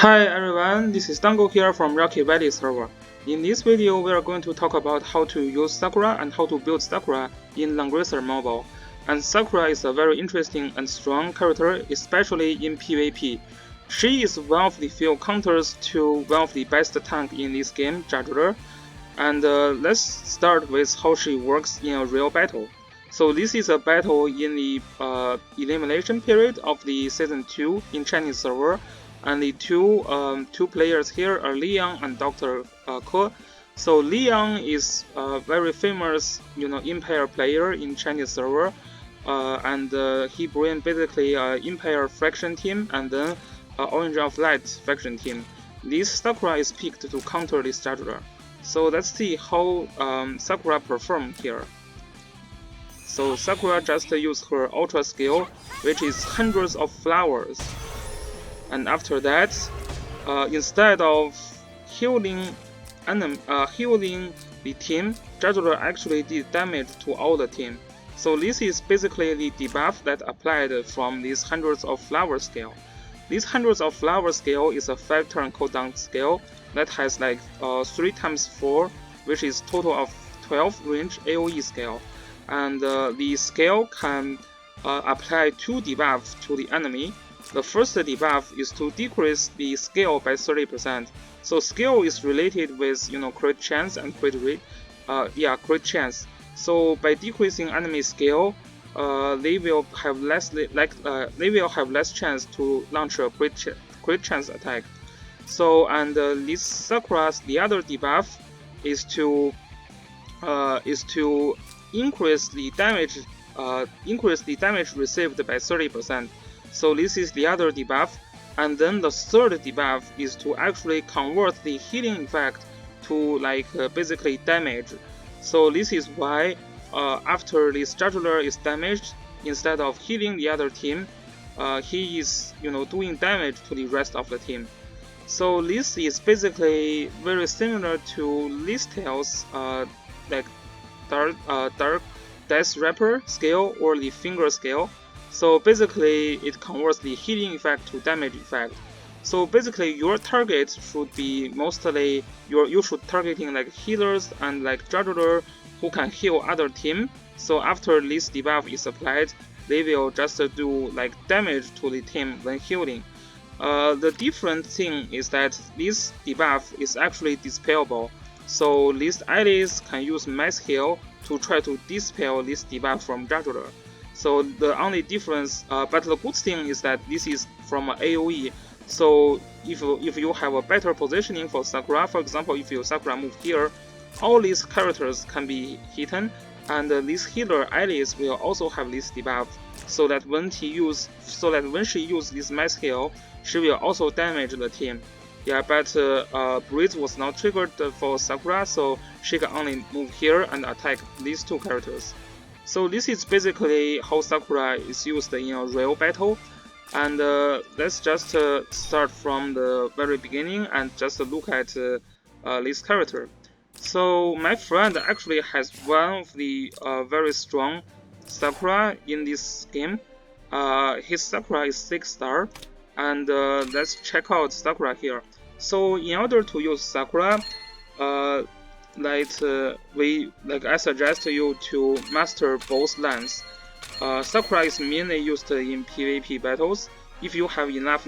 Hi everyone, this is Dango here from Rocky Valley server. In this video, we are going to talk about how to use Sakura and how to build Sakura in Langrisser Mobile. And Sakura is a very interesting and strong character, especially in PvP. She is one of the few counters to one of the best tank in this game, Juggler. And let's start with how she works in a real battle. So this is a battle in the elimination period of the Season 2 in Chinese server. And the two players here are Liang and Dr. Ke. So Liang is a very famous, Empire player in Chinese server, and he brings basically Empire faction team and then Orange of Light faction team. This Sakura is picked to counter this Juggler. So let's see how Sakura perform here. So Sakura just used her Ultra skill, which is hundreds of flowers. And after that, instead of healing the team, Juggler actually did damage to all the team. So this is basically the debuff that applied from this hundreds of flower scale. This hundreds of flower scale is a 5-turn cooldown scale that has like 3 times 4, which is total of 12 range AoE scale. And the scale can apply 2 debuffs to the enemy. The first debuff is to decrease the scale by 30%. So scale is related with crit chance and crit chance. So by decreasing enemy scale, they will have less chance to launch a crit chance attack. So this Sakura's the other debuff is to increase the damage received by 30%. So this is the other debuff, and then the third debuff is to actually convert the healing effect to basically damage. So this is why after this Juggler is damaged, instead of healing the other team, he is doing damage to the rest of the team. So this is basically very similar to Listel's Dark Death Rapper scale or the Finger scale. So basically, it converts the healing effect to damage effect. So basically, your target should be mostly you should targeting like healers and like Juggler who can heal other team. So after this debuff is applied, they will just do like damage to the team when healing. The different thing is that this debuff is actually dispellable. So these allies can use mass heal to try to dispel this debuff from Juggler. So the only difference, but the good thing is that this is from AoE. So if you have a better positioning for Sakura, for example, if your Sakura move here, all these characters can be hidden, and these healer allies will also have this debuff. So that when she use this mass heal, she will also damage the team. Yeah, but Breeze was not triggered for Sakura, so she can only move here and attack these two characters. So this is basically how Sakura is used in a real battle, and let's just start from the very beginning and just look at this character. So my friend actually has one of the very strong Sakura in this game. His Sakura is 6-star, and let's check out Sakura here. So in order to use Sakura, I suggest you to master both lands. Sakura is mainly used in PvP battles. If you have enough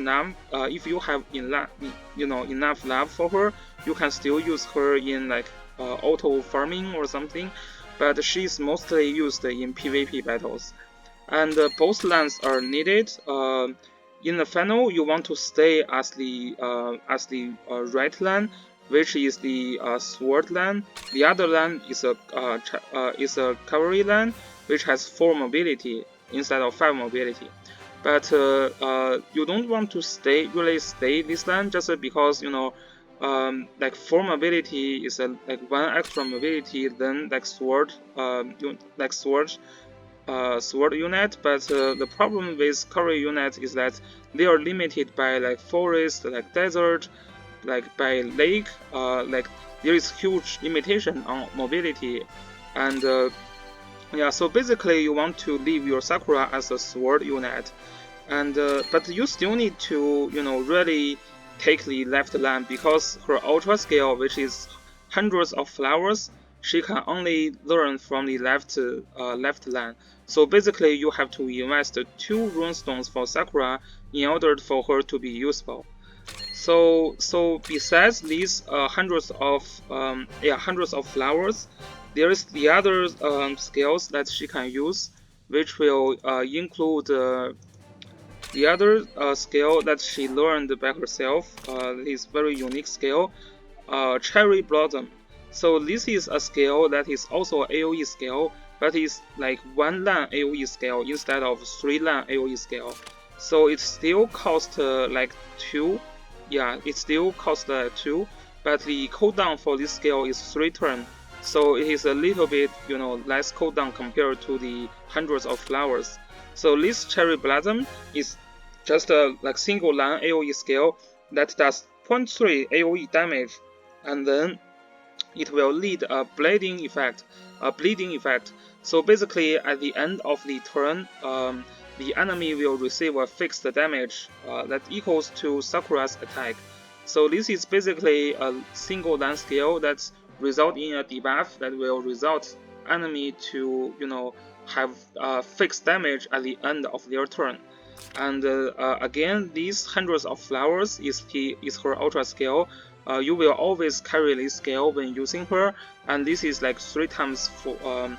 love for her, you can still use her in auto farming or something. But she is mostly used in PvP battles, and both lands are needed. In the final, you want to stay as the right land, which is the sword land. The other land is a cavalry land, which has 4 mobility instead of 5 mobility. But you don't want to really stay this land just because 4 mobility is one extra mobility than sword unit. But the problem with cavalry unit is that they are limited by forest, desert, by lake. There is huge limitation on mobility, and yeah, so basically you want to leave your Sakura as a sword unit, and but you still need to really take the left lane, because her ultra skill, which is hundreds of flowers, she can only learn from the left lane. So basically, you have to invest 2 runestones for Sakura in order for her to be useful. So besides these hundreds of flowers, there is the other skills that she can use, which will include the other skill that she learned by herself. Is very unique skill, Cherry Blossom. So this is a skill that is also a AoE skill, but it's like 1 lane AoE skill instead of 3 lane AoE skill. So it still costs like 2. Yeah, it still costs 2, but the cooldown for this skill is 3 turns. So it is a little bit, less cooldown compared to the hundreds of flowers. So this Cherry Blossom is just a like single lane AoE skill that does 0.3 AoE damage, and then it will lead a bleeding effect. So basically, at the end of the turn, the enemy will receive a fixed damage that equals to Sakura's attack. So this is basically a single lane skill that result in a debuff that will result enemy to have fixed damage at the end of their turn. And again, these hundreds of flowers is her ultra skill. You will always carry this skill when using her, and this is like 3 times 4.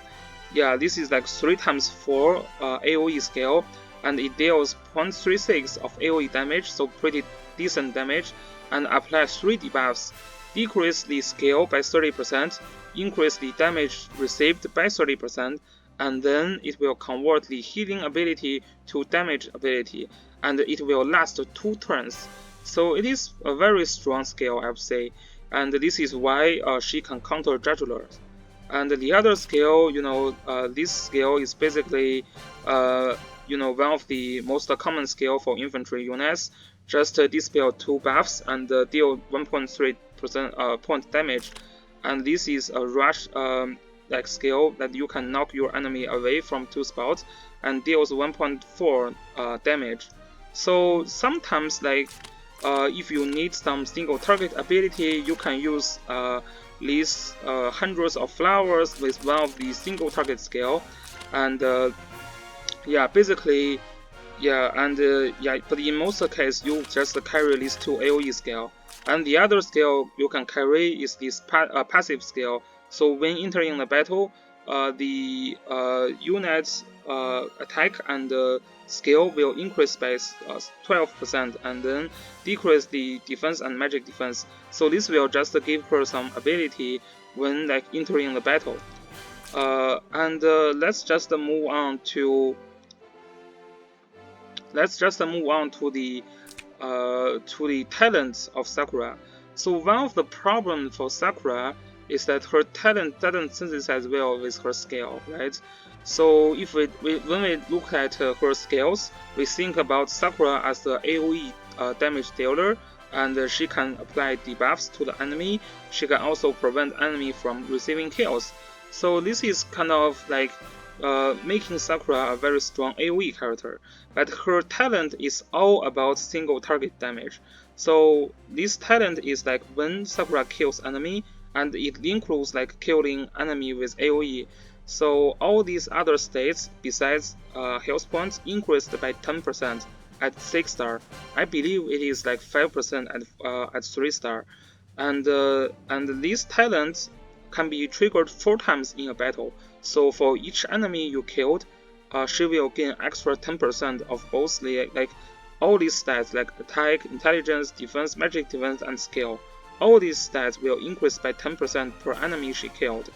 This is like 3 times 4 AoE skill, and it deals 0.36 of AoE damage, so pretty decent damage, and applies 3 debuffs. Decrease the skill by 30%, increase the damage received by 30%, and then it will convert the healing ability to damage ability, and it will last 2 turns. So it is a very strong skill, I would say, and this is why she can counter Judulars. And the other skill, this skill is basically, one of the most common skill for infantry units. Just dispel 2 buffs and deal 1.3% point damage, and this is a rush like skill that you can knock your enemy away from 2 spots and deals 1.4 damage. So sometimes, like if you need some single target ability, you can use these hundreds of flowers with one of the single target skill, and basically, but in most cases you just carry these 2 AoE skill, and the other skill you can carry is this passive skill. So when entering the battle, the unit's attack and skill will increase by 12%, and then decrease the defense and magic defense. So this will just give her some ability when like entering the battle. Let's just move on to the talents of Sakura. So one of the problems for Sakura is that her talent doesn't synthesize well with her skill, right? So if when we look at her skills, we think about Sakura as the AoE damage dealer, and she can apply debuffs to the enemy. She can also prevent enemy from receiving kills. So this is kind of like making Sakura a very strong AoE character, but her talent is all about single target damage. So this talent is like when Sakura kills enemy, and it includes like killing enemy with AoE. So all these other states besides health points increased by 10% at 6 star. I believe it is like 5% at 3 star, and these talents can be triggered 4 times in a battle. So for each enemy you killed, she will gain extra 10% of both the all these stats like attack, intelligence, defense, magic defense, and skill. All these stats will increase by 10% per enemy she killed.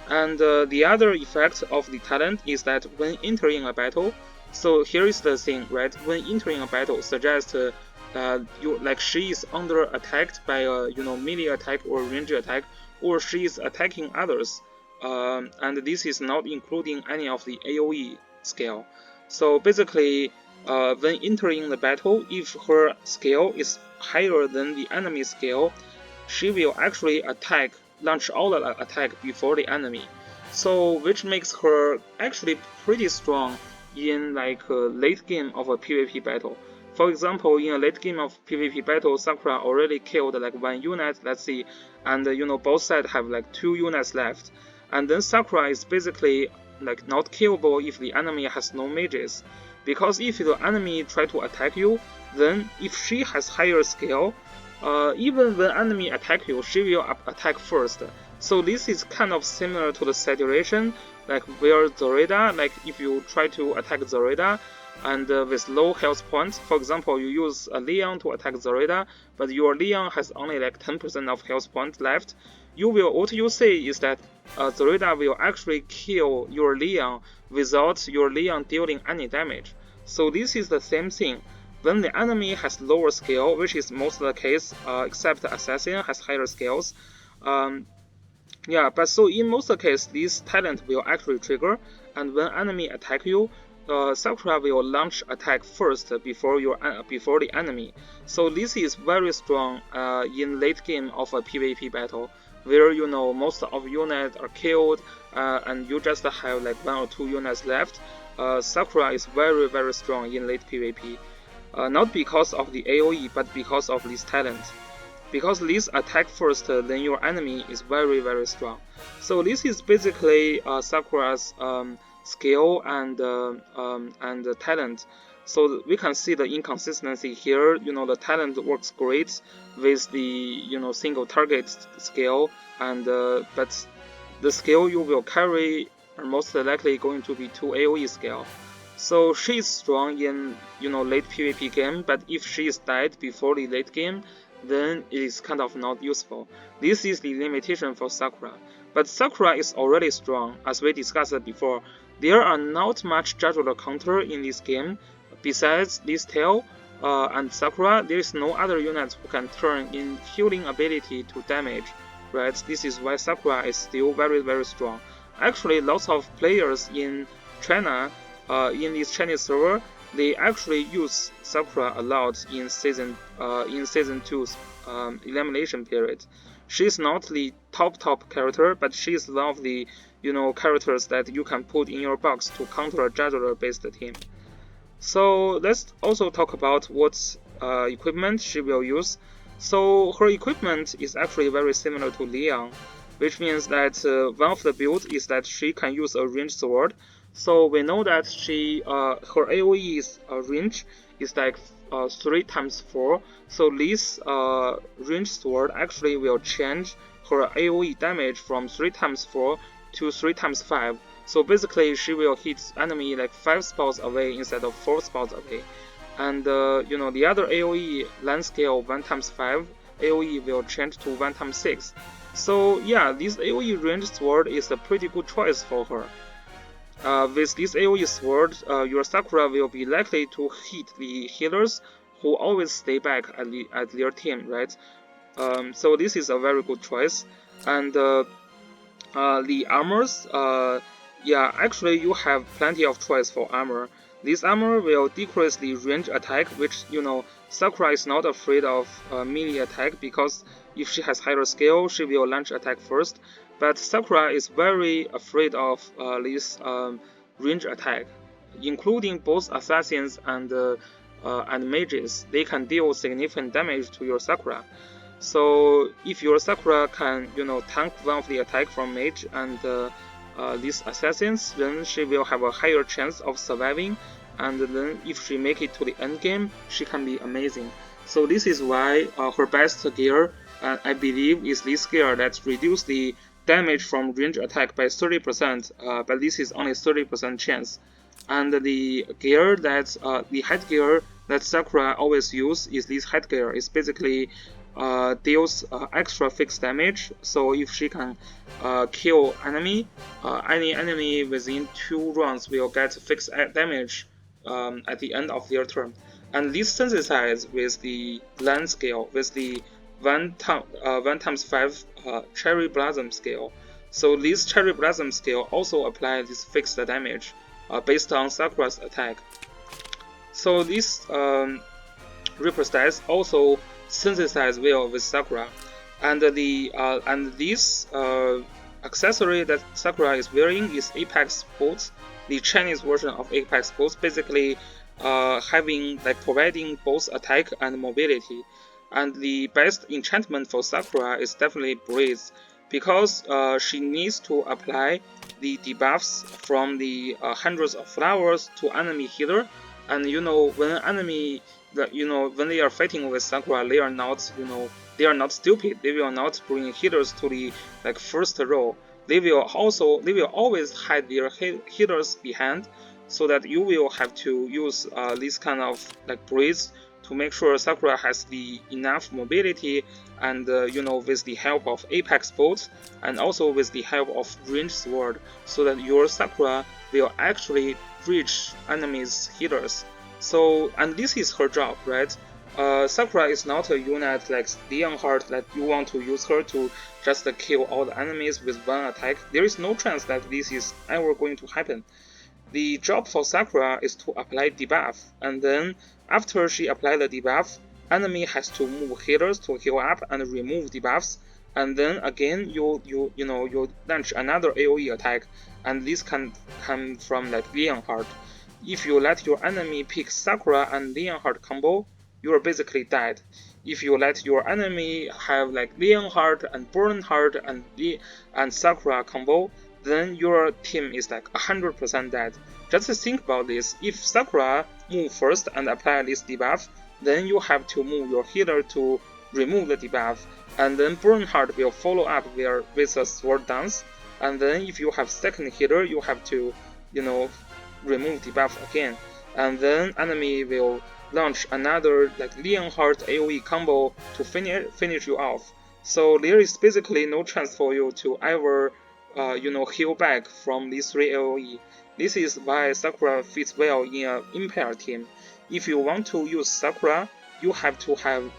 And the other effect of the talent is that when entering a battle, so here is the thing, right? When entering a battle, suggest she is under attacked by a melee attack or range attack, or she is attacking others, and this is not including any of the AoE skill. So basically, when entering the battle, if her skill is higher than the enemy skill, she will actually launch all the attack before the enemy. So which makes her actually pretty strong in late game of a PvP battle. For example, in a late game of PvP battle, Sakura already killed like 1 unit, let's see, and both sides have like 2 units left. And then Sakura is basically like not killable if the enemy has no mages. Because if the enemy try to attack you, then if she has higher scale, even when enemy attack you, she will attack first. So this is kind of similar to the situation, like where Zoraida, like if you try to attack Zoraida, and with low health points, for example, you use a Leon to attack Zoraida, but your Leon has only like 10% of health points left. What you say is that Zoraida will actually kill your Leon without your Leon dealing any damage. So this is the same thing. When the enemy has lower scale, which is most of the case, except Assassin has higher scales. But so in most of the case, this talent will actually trigger, and when enemy attack you, Sakura will launch attack first before the enemy. So this is very strong in late game of a PvP battle, where most of units are killed and you just have like 1 or 2 units left. Sakura is very, very strong in late PvP, not because of the AoE, but because of this talent. Because this attack first, then your enemy is very, very strong. So this is basically Sakura's skill and talent. So we can see the inconsistency here. The talent works great with the single target skill, and but the skill you will carry are most likely going to be 2 AoE skill. So she is strong in late PvP game, but if she is died before the late game, then it is kind of not useful. This is the limitation for Sakura. But Sakura is already strong, as we discussed before. There are not much jugular counter in this game. Besides this tail and Sakura, there is no other units who can turn in healing ability to damage. Right? This is why Sakura is still very, very strong. Actually, lots of players in China, in this Chinese server, they actually use Sakura a lot in season 2's elimination period. She's not the top character, but she's one of the characters that you can put in your box to counter a jugular based team. So let's also talk about what equipment she will use. So her equipment is actually very similar to Leon, which means that one of the builds is that she can use a ranged sword. So we know that her AoE range is like 3 times 4. So this ranged sword actually will change her AoE damage from 3 times 4 to 3 times 5. So basically, she will hit enemy like 5 spots away instead of 4 spots away. And the other AoE land scale 1 times 5 AoE will change to 1 times 6. So yeah, this AoE ranged sword is a pretty good choice for her. With this AoE sword, your Sakura will be likely to hit the healers who always stay back at their team, right? So this is a very good choice. And the armors, actually you have plenty of choice for armor. This armor will decrease the range attack, which Sakura is not afraid of melee attack, because if she has higher scale, she will launch attack first. But Sakura is very afraid of this range attack, including both assassins and mages. They can deal significant damage to your Sakura. So if your Sakura can tank one of the attack from mage and these assassins, then she will have a higher chance of surviving. And then if she make it to the end game, she can be amazing. So this is why her best gear, I believe, is this gear that reduces the damage from range attack by 30%, but this is only 30% chance. And the gear that the headgear that Sakura always use is this headgear. It's basically deals extra fixed damage. So if she can kill enemy, any enemy within 2 rounds will get fixed damage at the end of their turn. And this synthesized with the land scale, with the 1 times 5 cherry blossom scale. So this cherry blossom scale also applies this fixed damage based on Sakura's attack. So this Reaper stats also synthesize well with Sakura, and this accessory that Sakura is wearing is Apex boots, the Chinese version of Apex boots. Basically, providing both attack and mobility. And the best enchantment for Sakura is definitely Breeze, because she needs to apply the debuffs from the hundreds of flowers to enemy healer. And when enemy, when they are fighting with Sakura, they are not, they are not stupid. They will not bring healers to the first row. They will always hide their healers behind, so that you will have to use this kind of breeze to make sure Sakura has the enough mobility, and with the help of apex bolts and also with the help of ranged sword, so that your Sakura will actually reach enemies healers. So, and this is her job, right? Sakura is not a unit like Leonhardt that you want to use her to just kill all the enemies with one attack. There is no chance that this is ever going to happen. The job for Sakura is to apply debuff, and then after she applies the debuff, enemy has to move healers to heal up and remove debuffs, and then again you launch another AoE attack, and this can come from Leonhardt. If you let your enemy pick Sakura and Leonhardt combo, you are basically dead. If you let your enemy have Leonhardt and Bernhardt and Sakura combo, then your team is 100% dead. Just think about this. If Sakura move first and apply this debuff, then you have to move your healer to remove the debuff, and then Bernhardt will follow up with a sword dance, and then if you have second healer, you have to remove debuff again, and then enemy will launch another Leonhardt AoE combo to finish you off. So there is basically no chance for you to ever heal back from these 3 AoE. This is why Sakura fits well in an Empire team. If you want to use Sakura, you have to have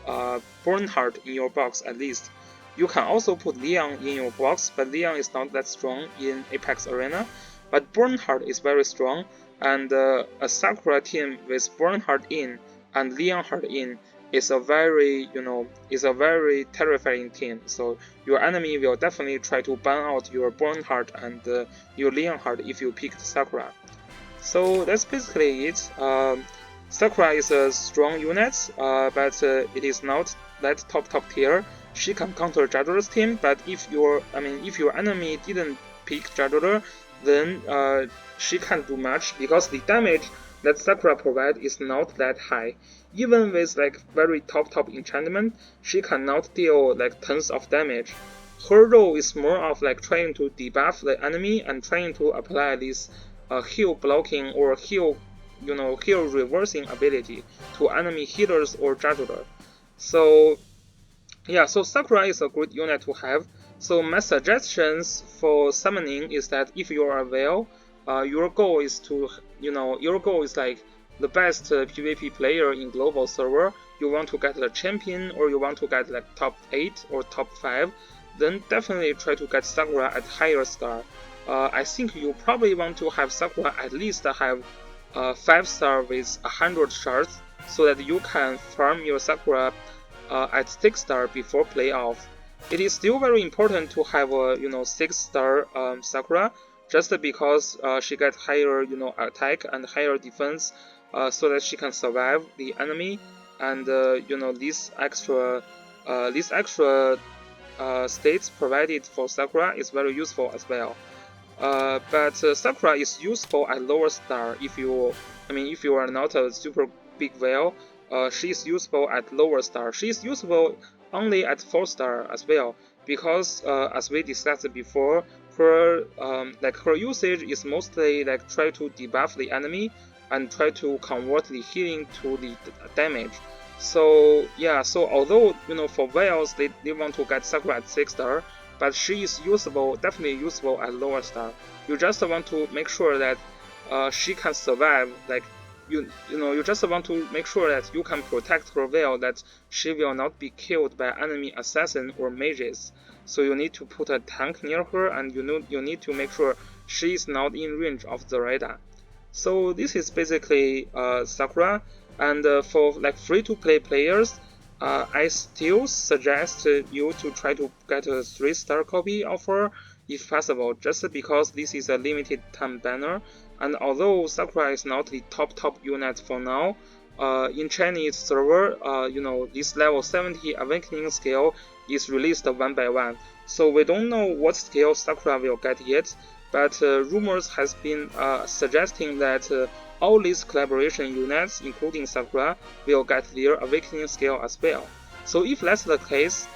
Bernhardt in your box at least. You can also put Leon in your box, but Leon is not that strong in Apex Arena. But Bernhardt is very strong, and a Sakura team with Bernhardt in and Leonhardt in is a very terrifying team. So your enemy will definitely try to ban out your Bernhardt and your Leonhardt if you picked Sakura. So that's basically it. Sakura is a strong unit, but it is not that top tier. She can counter Jadula's team, but if your enemy didn't pick Jadula, then she can't do much, because the damage that Sakura provides is not that high. Even with very top enchantment, she cannot deal tons of damage. Her role is more of trying to debuff the enemy and trying to apply this heal blocking or heal reversing ability to enemy healers or Jadula. So yeah, so Sakura is a good unit to have. So my suggestions for summoning is that if you are well, your goal is the best PvP player in global server. You want to get a champion, or you want to get top 8 or top 5, then definitely try to get Sakura at higher star. I think you probably want to have Sakura at least have 5 star with 100 shards, so that you can farm your Sakura at 6 star before playoff. It is still very important to have a 6 star Sakura, just because she gets higher attack and higher defense, so that she can survive the enemy, and this extra states provided for Sakura is very useful as well. But Sakura is useful at lower star. If you are not a super big whale, she is useful at lower star. She is useful only at 4 star as well, because as we discussed before, her her usage is mostly try to debuff the enemy and try to convert the healing to the damage. So yeah, so although for whales they want to get Sakura at 6 star, but she is definitely useful at lower star. You just want to make sure that she can survive. You just want to make sure that you can protect her well, that she will not be killed by enemy assassin or mages. So you need to put a tank near her, and you need to make sure she is not in range of the radar. So this is basically Sakura, and for free-to-play players, I still suggest you to try to get a 3 star copy of her if possible, just because this is a limited time banner, And although Sakura is not the top unit for now, in Chinese server, this level 70 awakening skill is released one by one. So we don't know what skill Sakura will get yet, but rumors has been suggesting that all these collaboration units, including Sakura, will get their awakening skill as well. So if that's the case,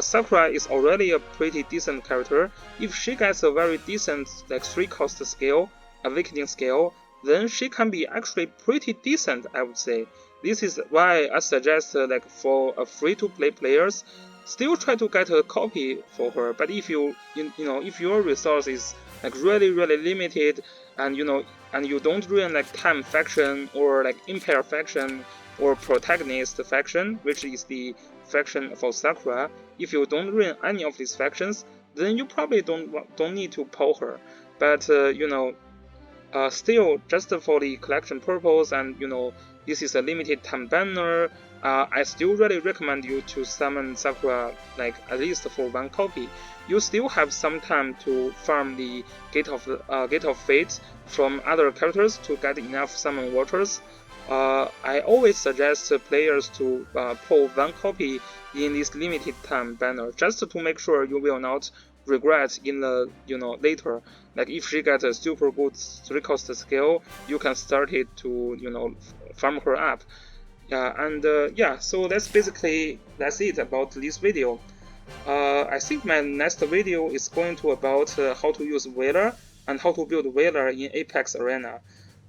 Sakura is already a pretty decent character. If she gets a very decent like 3-cost skill, awakening skill, then she can be actually pretty decent, I would say. This is why I suggest like for a free-to-play players, still try to get a copy for her. But if if your resource is like really limited, and and you don't run like Time faction or like Empire faction or Protagonist faction, which is the faction for Sakura, if you don't run any of these factions, then you probably don't need to pull her. But still, just for the collection purpose, and this is a limited time banner, I still really recommend you to summon Sakura like at least for 1 copy. You still have some time to farm the Gate of Fate from other characters to get enough summon waters. I always suggest players to pull 1 copy in this limited time banner, just to make sure you will not regret in the later. Like if she gets a super good 3-cost skill, you can start it to farm her up. Yeah, so that's it about this video. I think my next video is going to about how to use Whaler and how to build Whaler in Apex Arena.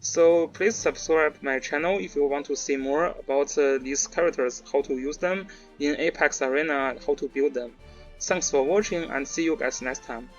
So please subscribe my channel if you want to see more about these characters, how to use them in Apex Arena and how to build them. Thanks for watching and see you guys next time.